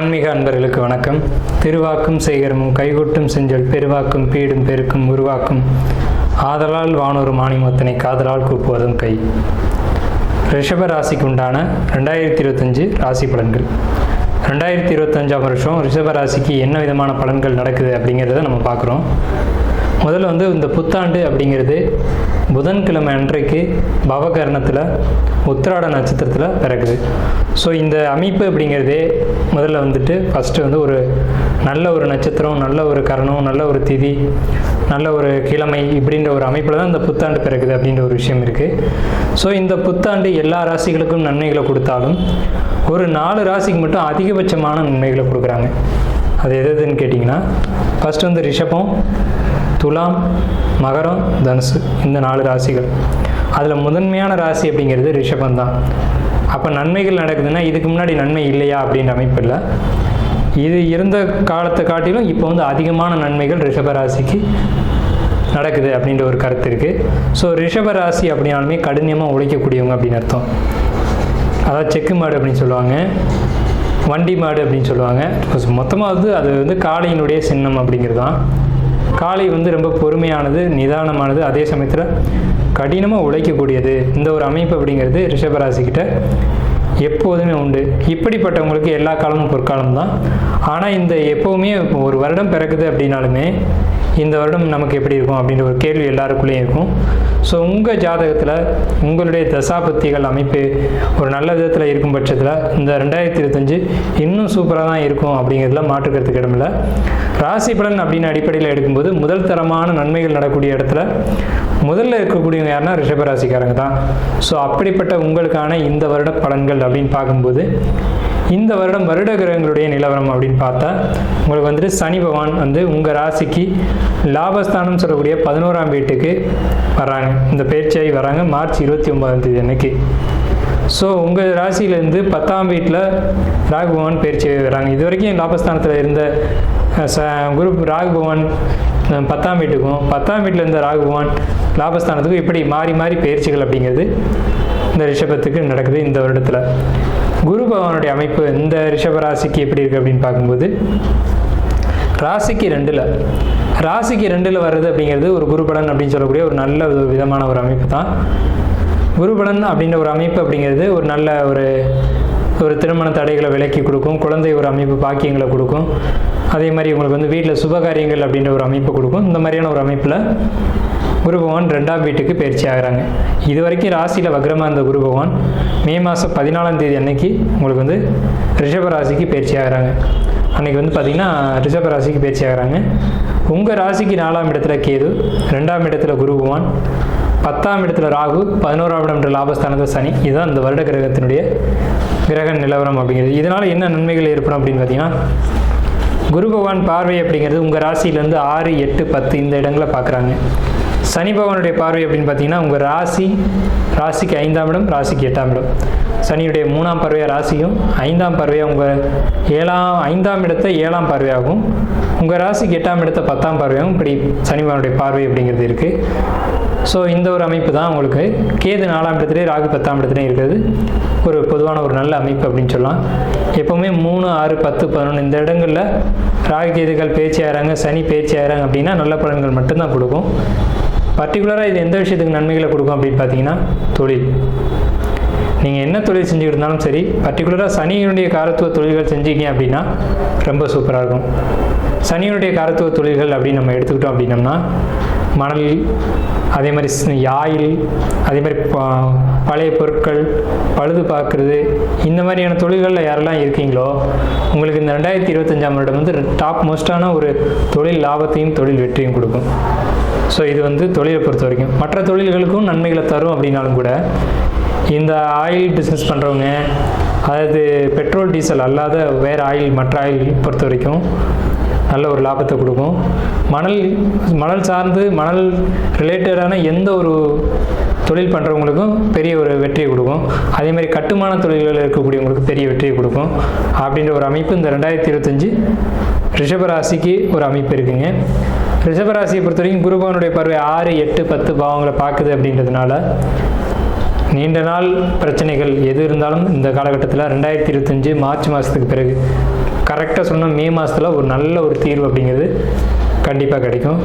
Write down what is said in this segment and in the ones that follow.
ஆன்மீக அன்பர்களுக்கு வணக்கம். திருவாக்கும் சேகரமும் கைகொட்டும் செஞ்சொல் பெருவாக்கும் பீடும் பெருக்கும் உருவாக்கும் ஆதலால் வானொரு மாணிமத்தனை காதலால் கூப்புவதும் கை. ரிஷப ராசிக்கு உண்டான 2025 ராசி பலன்கள். 2025 வருஷம் ரிஷப ராசிக்கு என்ன விதமான பலன்கள் நடக்குது அப்படிங்கிறத நம்ம பார்க்குறோம். முதல்ல இந்த புத்தாண்டு அப்படிங்கிறது புதன்கிழமை அன்றைக்கு பவகரணத்தில் உத்திராட நட்சத்திரத்தில் பிறகுது. ஸோ இந்த அமைப்பு அப்படிங்கிறதே முதல்ல ஃபஸ்ட்டு ஒரு நல்ல ஒரு நட்சத்திரம், நல்ல ஒரு கரணம், நல்ல ஒரு திதி, நல்ல ஒரு கிழமை இப்படின்ற ஒரு அமைப்பில் தான் இந்த புத்தாண்டு பிறகுது அப்படின்ற ஒரு விஷயம் இருக்குது. ஸோ இந்த புத்தாண்டு எல்லா ராசிகளுக்கும் நன்மைகளை கொடுத்தாலும் ஒரு 4 ராசிக்கு மட்டும் அதிகபட்சமான நன்மைகளை கொடுக்குறாங்க. அது எதுன்னு கேட்டிங்கன்னா, ஃபஸ்ட்டு ரிஷபம், துலாம், மகரம், தனுசு, இந்த 4 ராசிகள். அதில் முதன்மையான ராசி அப்படிங்கிறது ரிஷபம் தான். அப்போ நன்மைகள் நடக்குதுன்னா இதுக்கு முன்னாடி நன்மை இல்லையா அப்படின்ற அமைப்பு இல்லை. இது இருந்த காலத்தை காட்டிலும் இப்போ அதிகமான நன்மைகள் ரிஷப ராசிக்கு நடக்குது அப்படின்ற ஒரு கருத்து இருக்குது. ஸோ ரிஷப ராசி அப்படின்னாலுமே கடினமாக உழைக்கக்கூடியவங்க அப்படின்னு அர்த்தம். அதாவது செக்கு மாடு அப்படின்னு சொல்லுவாங்க, வண்டி மாடு அப்படின்னு சொல்லுவாங்க. மொத்தமாக அது காளையினுடைய சின்னம் அப்படிங்கிறது தான். காளை ரொம்ப பொறுமையானது, நிதானமானது, அதே சமயத்தில் கடினமாக உழைக்கக்கூடியது. இந்த ஒரு அமைப்பு அப்படிங்கிறது ரிஷபராசிக்கிட்ட எப்போதுமே உண்டு. இப்படிப்பட்டவங்களுக்கு எல்லா காலமும் பொற்காலம் தான். ஆனால் இந்த எப்போவுமே ஒரு வருடம் பிறக்குது அப்படின்னாலுமே இந்த வருடம் நமக்கு எப்படி இருக்கும் அப்படின்ற ஒரு கேள்வி எல்லாருக்குள்ளேயும் இருக்கும். ஸோ உங்கள் ஜாதகத்தில் உங்களுடைய தசாபத்திகள் அமைப்பு ஒரு நல்ல விதத்தில் இருக்கும் பட்சத்தில் இந்த 2025 இன்னும் சூப்பராக தான் இருக்கும் அப்படிங்கிறதுல மாற்றுக்கிறதுக்கு இடமில்லை. ராசி பலன் அப்படின்னு அடிப்படையில் எடுக்கும்போது முதல் தரமான நன்மைகள் நடக்கூடிய இடத்துல முதல்ல இருக்கக்கூடியவங்க யாருன்னா ரிஷபராசிக்காரங்க தான். ஸோ அப்படிப்பட்ட உங்களுக்கான இந்த வருட பலன்கள் அப்படின்னு பார்க்கும்போது இந்த வருடம் வருட கிரகங்களுடைய நிலவரம் அப்படின்னு பார்த்தா உங்களுக்கு சனி பகவான் உங்கள் ராசிக்கு லாபஸ்தானம் சொல்லக்கூடிய 11ஆம் வீட்டுக்கு வராங்க. இந்த பயிற்சியாகி வராங்க மார்ச் 29ஆம் தேதி அன்னைக்கு. ஸோ உங்கள் ராசியிலேருந்து 10ஆம் வீட்டில் ராகு பகவான் பயிற்சியாகி வராங்க. இது வரைக்கும் லாபஸ்தானத்தில் இருந்த குரு ராகு பகவான் 10ஆம் வீட்டுக்கும் 10ஆம் வீட்டில் இருந்த ராகு பகவான் லாபஸ்தானத்துக்கும் இப்படி மாறி மாறி பயிற்சிகள் அப்படிங்கிறது இந்த ரிஷபத்துக்கு நடக்குது. இந்த வருடத்தில் குரு பகவானுடைய அமைப்பு இந்த ரிஷப ராசிக்கு எப்படி இருக்குது அப்படின்னு பார்க்கும்போது ராசிக்கு 2ல் வர்றது அப்படிங்கிறது ஒரு குருபலன் அப்படின்னு சொல்லக்கூடிய ஒரு நல்ல விதமான ஒரு அமைப்பு தான். குருபலன் அப்படின்ற ஒரு அமைப்பு அப்படிங்கிறது ஒரு நல்ல ஒரு திருமண தடைகளை விலக்கி கொடுக்கும், குழந்தை ஒரு அமைப்பு பாக்கியங்களை கொடுக்கும், அதே மாதிரி உங்களுக்கு வீட்டில் சுபகாரியங்கள் அப்படின்ற ஒரு அமைப்பு கொடுக்கும். இந்த மாதிரியான ஒரு அமைப்பில் குரு பகவான் 2ஆம் வீட்டுக்கு பயிற்சி ஆகிறாங்க. இது வரைக்கும் ராசியில் வக்ரமாக இருந்த குரு பகவான் மே மாதம் 14ஆம் தேதி அன்னைக்கு உங்களுக்கு ரிஷப ராசிக்கு பயிற்சி ஆகிறாங்க. அன்றைக்கி பார்த்திங்கன்னா ரிஷப ராசிக்கு பயிற்சி ஆகிறாங்க. உங்கள் ராசிக்கு 4ஆம் இடத்துல கேது, 2ஆம் இடத்துல குரு பகவான், 10ஆம் இடத்துல ராகு, 11ஆம் இடம்ன்ற லாபஸ்தானத்தில் சனி. இதுதான் இந்த வருட கிரகத்தினுடைய கிரக நிலவரம் அப்படிங்கிறது. இதனால் என்ன நன்மைகள் ஏற்படும் அப்படின்னு பார்த்தீங்கன்னா, குரு பகவான் பார்வை அப்படிங்கிறது உங்கள் ராசியிலேருந்து 6, 8, 10 இந்த இடங்களை பார்க்குறாங்க. சனி பகவானுடைய பார்வை அப்படின்னு பார்த்தீங்கன்னா உங்கள் ராசிக்கு 5ஆம் இடம், ராசிக்கு 8ஆம் இடம். சனியுடைய 3ஆம் பார்வையாக ராசியும், 5ஆம் பார்வையாக உங்கள் 5ஆம் இடத்தை 7ஆம் பார்வையாகும், உங்கள் ராசிக்கு 8ஆம் இடத்தை 10ஆம் பார்வையாகும். இப்படி சனி பகவானுடைய பார்வை அப்படிங்கிறது இருக்குது. ஸோ இந்த ஒரு அமைப்பு தான் உங்களுக்கு கேது 4ஆம் இடத்துலேயே ராகு 10ஆம் இடத்துலேயும் இருக்கிறது ஒரு பொதுவான ஒரு நல்ல அமைப்பு அப்படின்னு சொல்லலாம். எப்போவுமே 3, 6, 10, 11 இந்த இடங்களில் ராகு கேதுகள் பேச்சு ஆகிறாங்க, சனி பேச்சு ஆகிறாங்க அப்படின்னா நல்ல பலன்கள் மட்டும்தான் கொடுக்கும். பர்டிகுலராக இது எந்த விஷயத்துக்கு நன்மைகளை கொடுக்கும் அப்படின்னு பார்த்தீங்கன்னா, தொழில். நீங்கள் என்ன தொழில் செஞ்சுக்கிட்டு இருந்தாலும் சரி, பர்டிகுலராக சனியினுடைய காரத்துவ தொழில்கள் செஞ்சீங்க அப்படின்னா ரொம்ப சூப்பராக இருக்கும். சனியினுடைய காரத்துவ தொழில்கள் அப்படின்னு நம்ம எடுத்துக்கிட்டோம் அப்படின்னம்னா மணல், அதே மாதிரி ஆயில், அதே மாதிரி பழைய பொருட்கள் பழுது பார்க்குறது, இந்த மாதிரியான தொழில்களில் யாரெல்லாம் இருக்கீங்களோ உங்களுக்கு இந்த 2025ஆம் வருடம் டாப் மோஸ்டான ஒரு தொழில் லாபத்தையும் தொழில் வெற்றியும் கொடுக்கும். ஸோ இது தொழிலை பொறுத்த வரைக்கும் மற்ற தொழில்களுக்கும் நன்மைகளை தரும் அப்படின்னாலும் கூட இந்த ஆயில் பிஸ்னஸ் பண்ணுறவங்க, அதாவது பெட்ரோல் டீசல் அல்லாத வேறு ஆயில், மற்ற ஆயில் பொறுத்த வரைக்கும் நல்ல ஒரு லாபத்தை கொடுக்கும். மணல் சார்ந்து மணல் ரிலேட்டடான எந்த ஒரு தொழில் பண்ணுறவங்களுக்கும் பெரிய ஒரு வெற்றியை கொடுக்கும். அதே மாதிரி கட்டுமான தொழில்களில் இருக்கக்கூடியவங்களுக்கு பெரிய வெற்றியை கொடுக்கும் அப்படின்ற ஒரு அமைப்பு இந்த 2025 ரிஷபராசிக்கு ஒரு அமைப்பு இருக்குங்க. ரிஷபராசியை பொறுத்த வரைக்கும் குரு பகவானுடைய பார்வை 6, 8, 10 பாவங்களை பார்க்குது அப்படின்றதுனால நீண்ட நாள் பிரச்சனைகள் எது இருந்தாலும் இந்த காலகட்டத்தில் 2025 மார்ச் மாதத்துக்கு பிறகு கரெக்டாக சொன்னால் மே மாதத்தில் ஒரு நல்ல ஒரு தீர்வு அப்படிங்கிறது கண்டிப்பாக கிடைக்கும்.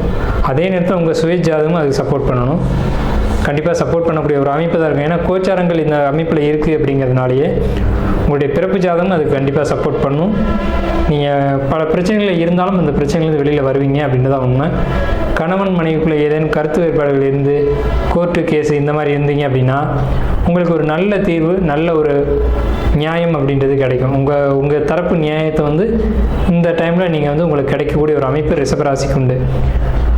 அதே நேரத்தில் உங்கள் சுய ஜாதகமும் அதுக்கு சப்போர்ட் பண்ணணும். கண்டிப்பாக சப்போர்ட் பண்ணக்கூடிய ஒரு அமைப்பு தான் இருக்கும். ஏன்னா கோச்சாரங்கள் இந்த அமைப்பில் இருக்குது அப்படிங்கிறதுனாலேயே உங்களுடைய பிறப்பு ஜாதகம் அதுக்கு கண்டிப்பாக சப்போர்ட் பண்ணும். நீங்கள் பல பிரச்சனைகள் இருந்தாலும் அந்த பிரச்சனைகள் வெளியில் வருவீங்க அப்படின்னு தான் உண்மை. கணவன் மனைவிக்குள்ளே ஏதேனும் கருத்து வேறுபாடுகள் இருந்து கோர்ட்டு கேஸு இந்த மாதிரி இருந்தீங்க அப்படின்னா உங்களுக்கு ஒரு நல்ல தீர்வு, நல்ல ஒரு நியாயம் அப்படின்றது கிடைக்கும். உங்கள் தரப்பு நியாயத்தை வந்து இந்த டைமில் நீங்கள் வந்து உங்களுக்கு கிடைக்கக்கூடிய ஒரு அமைப்பு ரிஷபராசிக்கு உண்டு.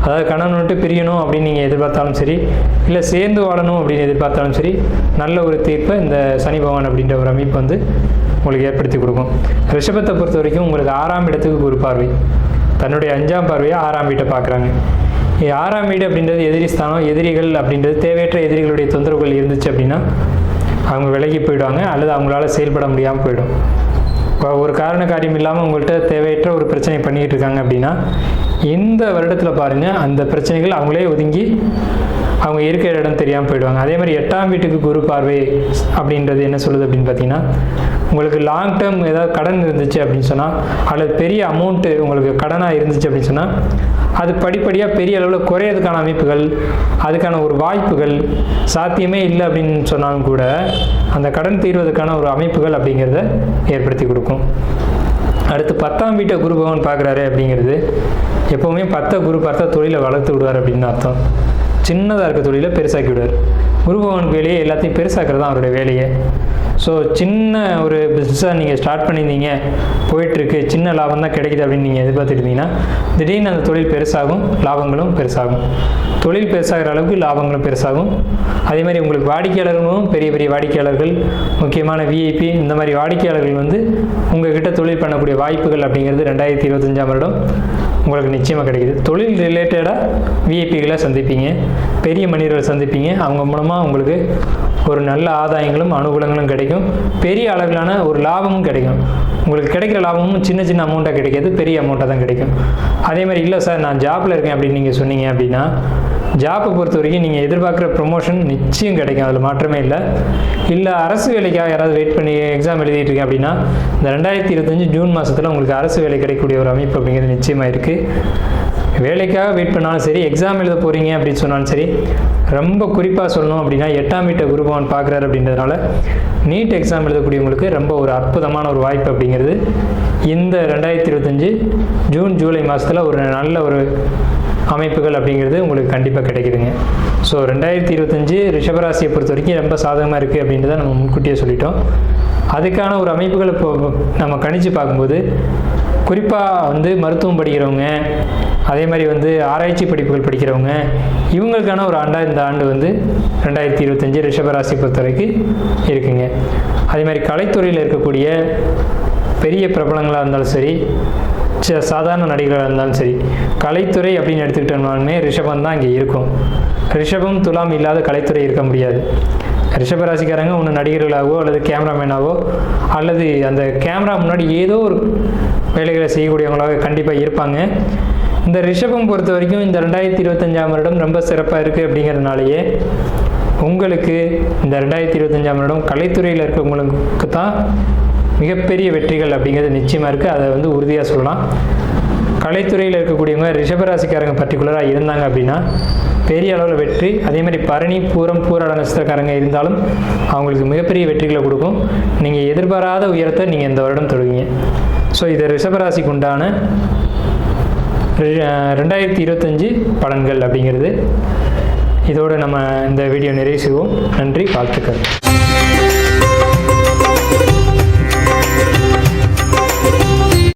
அதாவது கணவன் விட்டு பிரியணும் அப்படின்னு நீங்கள் எதிர்பார்த்தாலும் சரி, இல்லை சேர்ந்து வாழணும் அப்படின்னு எதிர்பார்த்தாலும் சரி, நல்ல ஒரு தீர்ப்பை இந்த சனி பகவான் அப்படின்ற ஒரு அமைப்பு வந்து உங்களுக்கு ஏற்படுத்தி கொடுக்கும். ரிஷபத்தை பொறுத்த வரைக்கும் உங்களுக்கு 6ஆம் இடத்துக்கு ஒரு பார்வை, தன்னுடைய 5ஆம் பார்வையை 6ஆம் வீட்டை பார்க்குறாங்க. 6ஆம் வீடு அப்படின்றது எதிரி ஸ்தானம். எதிரிகள் அப்படின்றது தேவையற்ற எதிரிகளுடைய தொந்தரவுகள் இருந்துச்சு அப்படின்னா அவங்க விலகி போயிடுவாங்க, அல்லது அவங்களால செயல்பட முடியாமல் போயிடும். ஒரு காரண காரியம் இல்லாமல் உங்கள்கிட்ட தேவையற்ற ஒரு பிரச்சனை பண்ணிக்கிட்டு இருக்காங்க அப்படின்னா இந்த வருடத்தில் பாருங்கள் அந்த பிரச்சனைகள் அவங்களே ஒதுங்கி அவங்க இருக்கிற இடம் தெரியாமல் போயிடுவாங்க. அதே மாதிரி 8ஆம் வீட்டுக்கு குரு பார்வை அப்படின்றது என்ன சொல்லுது அப்படின்னு பார்த்தீங்கன்னா உங்களுக்கு லாங் டேர்ம் ஏதாவது கடன் இருந்துச்சு அப்படின்னு சொன்னால், அல்லது பெரிய அமௌண்ட்டு உங்களுக்கு கடனாக இருந்துச்சு அப்படின்னு சொன்னால் அது படிப்படியாக பெரிய அளவில் குறையிறதுக்கான அமைப்புகள், அதுக்கான ஒரு வாய்ப்புகள் சாத்தியமே இல்லை அப்படின்னு சொன்னாலும் கூட அந்த கடன் தீர்வதற்கான ஒரு அமைப்புகள் அப்படிங்கிறத ஏற்படுத்தி கொடுக்கும். அடுத்து 10ஆம் வீட்டை குரு பகவான் பார்க்குறாரு அப்படிங்கிறது எப்போவுமே 10 குரு பார்த்தா தொழிலை வளர்த்து விடுவார் அப்படின்னு அர்த்தம். சின்னதாக இருக்க தொழிலை பெருசாக்கி விடுவார். குரு பகவான் வேலையை எல்லாத்தையும் பெருசாக்குறது தான் அவருடைய வேலையை. ஸோ சின்ன ஒரு பிஸ்னஸாக நீங்கள் ஸ்டார்ட் பண்ணியிருந்தீங்க, போயிட்டுருக்கு, சின்ன லாபம் தான் கிடைக்குது அப்படின்னு நீங்கள் எதிர்பார்த்துருந்தீங்கன்னா திடீர்னு அந்த தொழில் பெருசாகும், லாபங்களும் பெருசாகும். தொழில் பெருசாகிற அளவுக்கு லாபங்களும் பெருசாகும். அதே மாதிரி உங்களுக்கு வாடிக்கையாளர்களும் பெரிய பெரிய வாடிக்கையாளர்கள், முக்கியமான விஐபி இந்த மாதிரி வாடிக்கையாளர்கள் வந்து உங்கள்கிட்ட தொழில் பண்ணக்கூடிய வாய்ப்புகள் அப்படிங்கிறது 2025ஆம் வருடம் உங்களுக்கு நிச்சயமாக கிடைக்குது. தொழில் ரிலேட்டடாக விஐபிகளை சந்திப்பீங்க, பெரிய மனிதர்களை சந்திப்பீங்க. அவங்க மூலமாக உங்களுக்கு ஒரு நல்ல ஆதாயங்களும் அனுகூலங்களும் கிடைக்கும். பெரிய அளவிலான ஒரு லாபமும் கிடைக்கும். உங்களுக்கு கிடைக்கிற லாபமும் சின்ன சின்ன அமௌண்ட்டாக கிடைக்காது, பெரிய அமௌண்ட்டாக தான் கிடைக்கும். அதே மாதிரி இல்லை சார் நான் ஜாப்பில் இருக்கேன் அப்படின்னு நீங்கள் சொன்னீங்க அப்படின்னா ஜாப்பை பொறுத்த வரைக்கும் நீங்கள் எதிர்பார்க்குற ப்ரொமோஷன் நிச்சயம் கிடைக்கும், அதில் மாற்றமே இல்லை. இல்லை அரசு வேலைக்காக யாராவது வெயிட் பண்ணி எக்ஸாம் எழுதிட்டு இருக்கேன் அப்படின்னா இந்த 2025 ஜூன் மாதத்தில் உங்களுக்கு அரசு வேலை கிடைக்கக்கூடிய ஒரு அமைப்பு அப்படிங்கிறது நிச்சயமாக இருக்குது. வேலைக்காக வெயிட் பண்ணாலும் சரி, எக்ஸாம் எழுத போகிறீங்க அப்படின்னு சொன்னாலும் சரி, ரொம்ப குறிப்பாக சொல்லணும் அப்படின்னா 8ஆம் வீட்டை குரு பகவான் பார்க்குறாரு அப்படின்றதுனால நீட் எக்ஸாம் எழுதக்கூடியவங்களுக்கு ரொம்ப ஒரு அற்புதமான ஒரு வாய்ப்பு அப்படிங்கிறது இந்த 2025 ஜூன் ஜூலை மாதத்தில் ஒரு நல்ல ஒரு அமைப்புகள் அப்படிங்கிறது உங்களுக்கு கண்டிப்பாக கிடைக்குதுங்க. ஸோ 2025 ரிஷபராசியை பொறுத்த வரைக்கும் ரொம்ப சாதகமாக இருக்குது அப்படின்றத நம்ம முன்கூட்டியே சொல்லிட்டோம். அதுக்கான ஒரு அமைப்புகளை இப்போ நம்ம கணிச்சு பார்க்கும்போது குறிப்பாக வந்து மருத்துவம் படிக்கிறவங்க, அதே மாதிரி வந்து ஆராய்ச்சி படிப்புகள் படிக்கிறவங்க, இவங்களுக்கான ஒரு ஆண்டாக இந்த ஆண்டு வந்து 2025 ரிஷபராசியை பொறுத்த வரைக்கும் இருக்குங்க. அதே மாதிரி கலைத்துறையில் இருக்கக்கூடிய பெரிய பிரபலங்களாக இருந்தாலும் சரி, சாதாரண நடிகர்களாக இருந்தாலும் சரி, கலைத்துறை அப்படின்னு எடுத்துக்கிட்டோம்னாலுமே ரிஷபம் தான் இங்கே இருக்கும். ரிஷபம் துலாம் இல்லாத கலைத்துறை இருக்க முடியாது. ரிஷபராசிக்காரங்க ஒன்று நடிகர்களாகவோ அல்லது கேமராமேனாகவோ அல்லது அந்த கேமரா முன்னாடி ஏதோ ஒரு வேலைகளை செய்யக்கூடியவங்களாக கண்டிப்பாக இருப்பாங்க. இந்த ரிஷபம் பொறுத்த வரைக்கும் இந்த 2025ஆம் வருடம் ரொம்ப சிறப்பாக இருக்குது அப்படிங்கிறதுனாலேயே உங்களுக்கு இந்த 2025ஆம் வருடம் கலைத்துறையில் இருக்கவங்களுக்கு தான் மிகப்பெரிய வெற்றிகள் அப்படிங்கிறது நிச்சயமாக இருக்குது. அதை வந்து உறுதியாக சொல்லலாம். கலைத்துறையில் இருக்கக்கூடியவங்க ரிஷபராசிக்காரங்க பர்டிகுலராக இருந்தாங்க அப்படின்னா பெரிய அளவில் வெற்றி. அதே மாதிரி பரணி, பூரம், பூராட நட்சத்திரக்காரங்க இருந்தாலும் அவங்களுக்கு மிகப்பெரிய வெற்றிகளை கொடுக்கும். நீங்கள் எதிர்பாராத உயரத்தை நீங்கள் இந்த வருடம் தொடுவீங்க. ஸோ இது ரிஷபராசிக்கு உண்டான 2025 பலன்கள் அப்படிங்கிறது. இதோடு நம்ம இந்த வீடியோ நிறைவு செய்வோம். நன்றி, வாழ்த்துக்கள்.